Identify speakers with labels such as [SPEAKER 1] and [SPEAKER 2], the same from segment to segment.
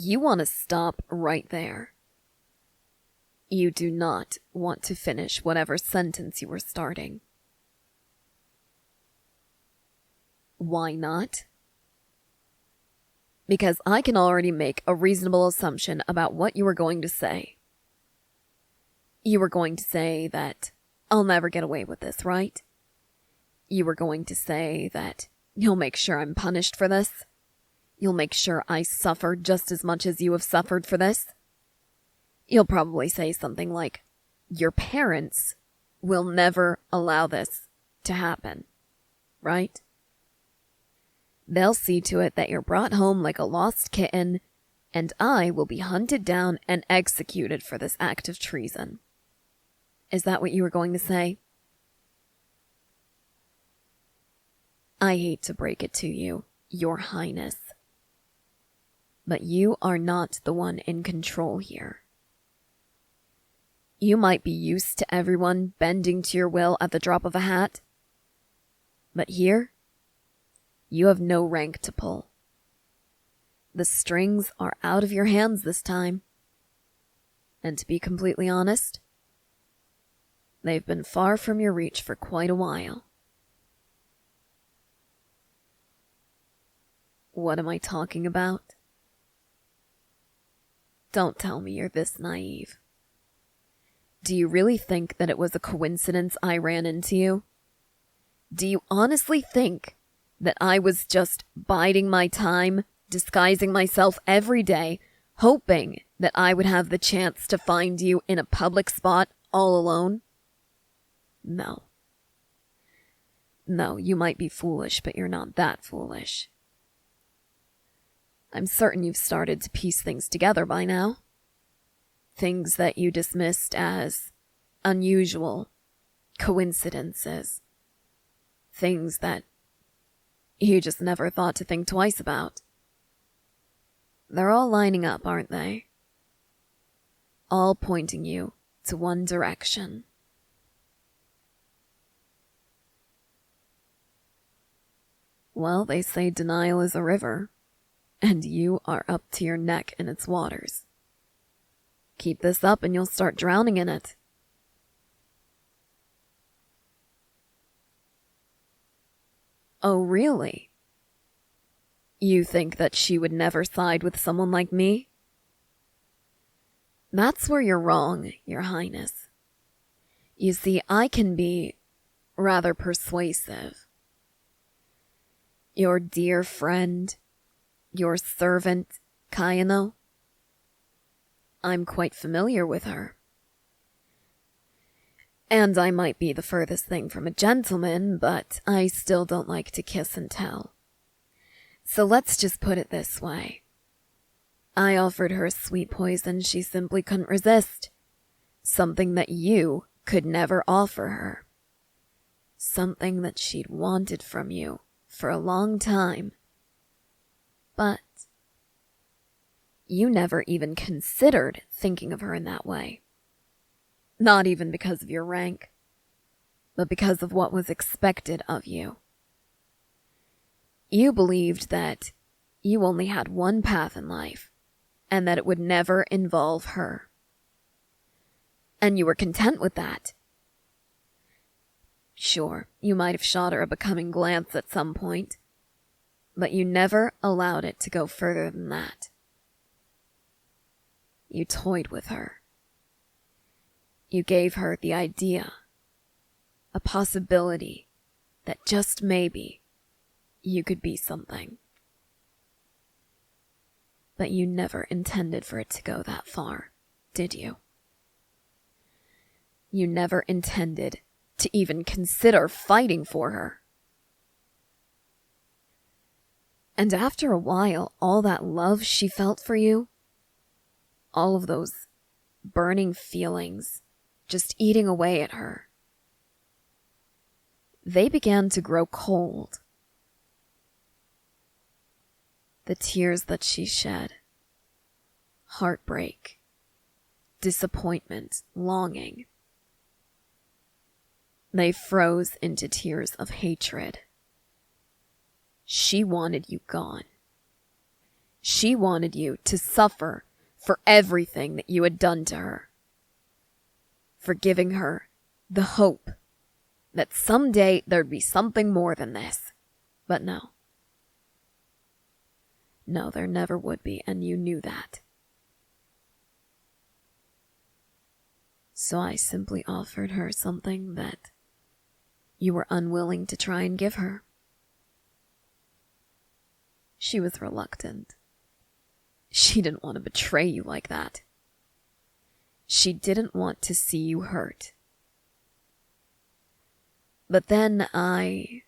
[SPEAKER 1] You want to stop right there. You do not want to finish whatever sentence you were starting. Why not? Because I can already make a reasonable assumption about what you were going to say. You were going to say that I'll never get away with this, right? You were going to say that you'll make sure I'm punished for this. You'll make sure I suffer just as much as you have suffered for this. You'll probably say something like, your parents will never allow this to happen, right? They'll see to it that you're brought home like a lost kitten, and I will be hunted down and executed for this act of treason. Is that what you were going to say? I hate to break it to you, Your Highness, but you are not the one in control here. You might be used to everyone bending to your will at the drop of a hat, but here, you have no rank to pull. The strings are out of your hands this time, and to be completely honest, they've been far from your reach for quite a while. What am I talking about? Don't tell me you're this naive. Do you really think that it was a coincidence I ran into you? Do you honestly think that I was just biding my time, disguising myself every day, hoping that I would have the chance to find you in a public spot all alone? No. No, you might be foolish, but you're not that foolish. I'm certain you've started to piece things together by now. Things that you dismissed as unusual coincidences. Things that you just never thought to think twice about. They're all lining up, aren't they? All pointing you to one direction. Well, they say denial is a river, and you are up to your neck in its waters. Keep this up and you'll start drowning in it. Oh, really? You think that she would never side with someone like me? That's where you're wrong, Your Highness. You see, I can be rather persuasive. Your dear friend, your servant, Kayano, I'm quite familiar with her. And I might be the furthest thing from a gentleman, but I still don't like to kiss and tell. So let's just put it this way. I offered her sweet poison she simply couldn't resist. Something that you could never offer her. Something that she'd wanted from you for a long time. But you never even considered thinking of her in that way. Not even because of your rank, but because of what was expected of you. You believed that you only had one path in life, and that it would never involve her. And you were content with that. Sure, you might have shot her a becoming glance at some point, but you never allowed it to go further than that. You toyed with her. You gave her the idea, a possibility that just maybe you could be something. But you never intended for it to go that far, did you? You never intended to even consider fighting for her. And after a while, all that love she felt for you, all of those burning feelings just eating away at her, they began to grow cold. The tears that she shed, heartbreak, disappointment, longing, they froze into tears of hatred. She wanted you gone. She wanted you to suffer for everything that you had done to her. For giving her the hope that someday there'd be something more than this. But no. No, there never would be, and you knew that. So I simply offered her something that you were unwilling to try and give her. She was reluctant. She didn't want to betray you like that. She didn't want to see you hurt. But then I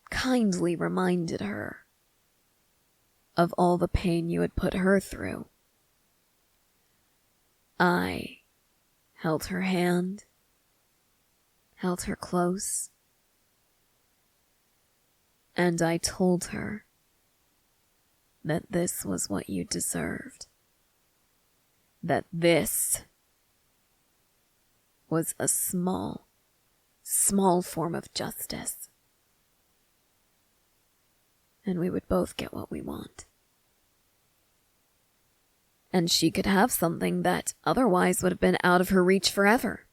[SPEAKER 1] kindly reminded her of all the pain you had put her through. I held her hand, held her close, and I told her that this was what you deserved. That this was a small form of justice. And we would both get what we want. And she could have something that otherwise would have been out of her reach forever.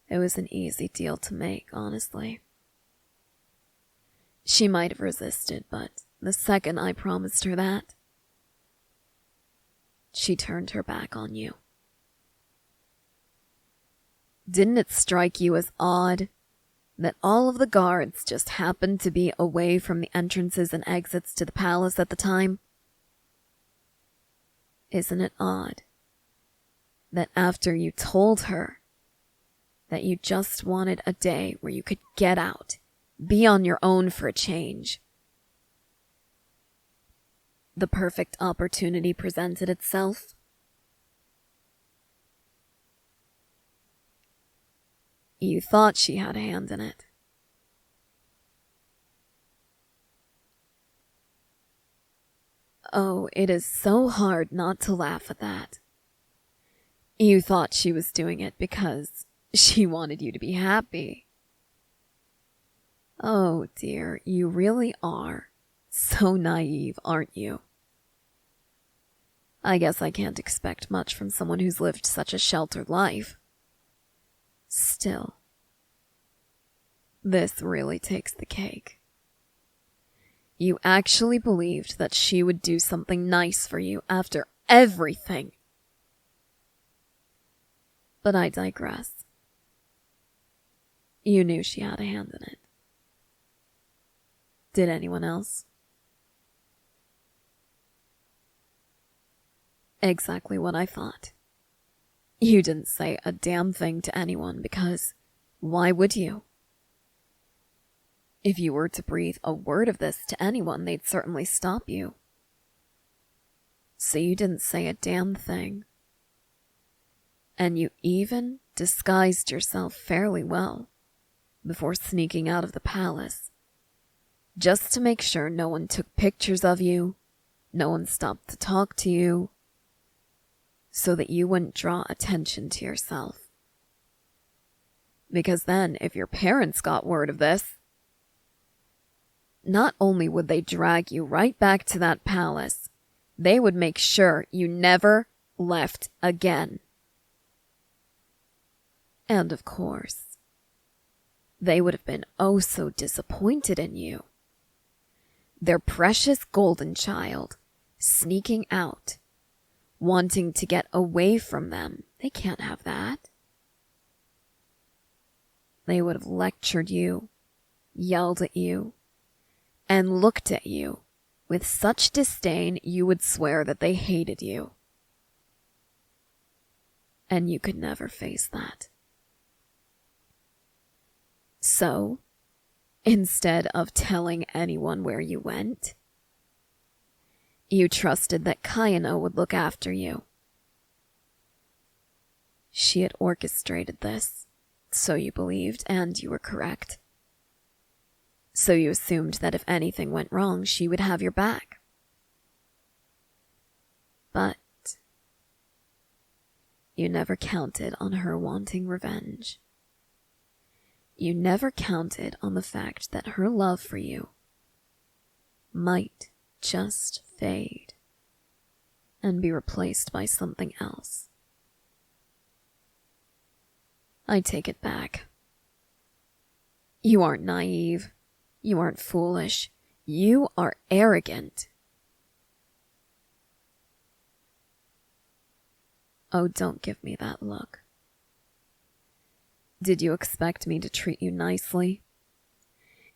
[SPEAKER 1] It was an easy deal to make, honestly. She might have resisted, but the second I promised her that, she turned her back on you. Didn't it strike you as odd that all of the guards just happened to be away from the entrances and exits to the palace at the time? Isn't it odd that after you told her that you just wanted a day where you could get out, be on your own for a change, the perfect opportunity presented itself? You thought she had a hand in it. Oh, it is so hard not to laugh at that. You thought she was doing it because she wanted you to be happy. Oh dear, you really are so naive, aren't you? I guess I can't expect much from someone who's lived such a sheltered life. Still, this really takes the cake. You actually believed that she would do something nice for you after everything. But I digress. You knew she had a hand in it. Did anyone else? Exactly what I thought. You didn't say a damn thing to anyone because why would you? If you were to breathe a word of this to anyone, they'd certainly stop you. So you didn't say a damn thing. And you even disguised yourself fairly well before sneaking out of the palace, just to make sure no one took pictures of you, no one stopped to talk to you, so that you wouldn't draw attention to yourself. Because then, if your parents got word of this, not only would they drag you right back to that palace, they would make sure you never left again. And of course, they would have been oh so disappointed in you. Their precious golden child, sneaking out, wanting to get away from them. They can't have that. They would have lectured you, yelled at you, and looked at you with such disdain you would swear that they hated you. And you could never face that. So, instead of telling anyone where you went, you trusted that Kayano would look after you. She had orchestrated this, so you believed, and you were correct. So you assumed that if anything went wrong, she would have your back. But you never counted on her wanting revenge. You never counted on the fact that her love for you might just fade and be replaced by something else. I take it back. You aren't naive. You aren't foolish. You are arrogant. Oh, don't give me that look. Did you expect me to treat you nicely?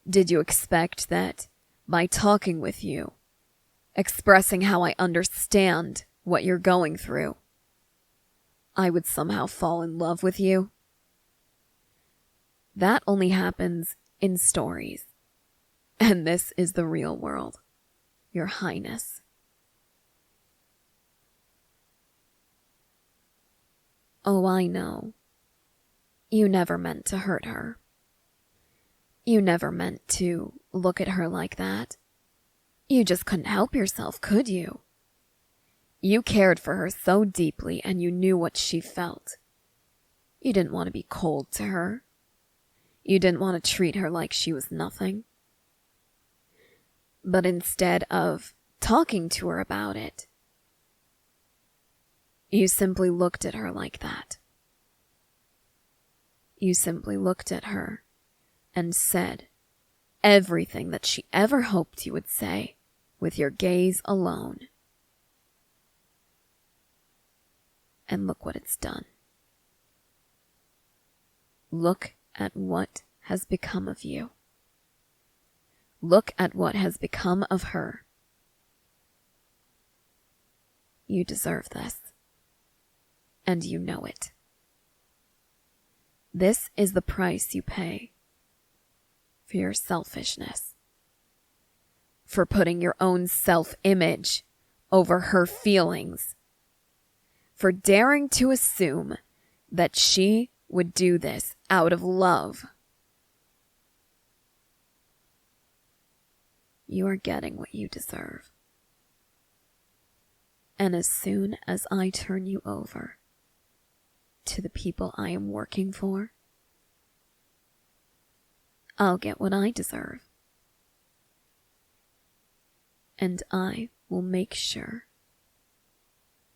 [SPEAKER 1] Did you expect that by talking with you, expressing how I understand what you're going through, I would somehow fall in love with you? That only happens in stories. And this is the real world, Your Highness. Oh, I know. You never meant to hurt her. You never meant to look at her like that. You just couldn't help yourself, could you? You cared for her so deeply and you knew what she felt. You didn't want to be cold to her. You didn't want to treat her like she was nothing. But instead of talking to her about it, you simply looked at her like that. You simply looked at her and said everything that she ever hoped you would say with your gaze alone. And look what it's done. Look at what has become of you. Look at what has become of her. You deserve this. And you know it. This is the price you pay for your selfishness. For putting your own self-image over her feelings. For daring to assume that she would do this out of love. You are getting what you deserve. And as soon as I turn you over to the people I am working for, I'll get what I deserve. And I will make sure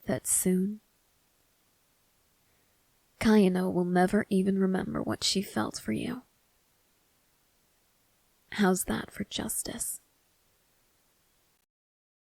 [SPEAKER 1] that soon Kayano will never even remember what she felt for you. How's that for justice?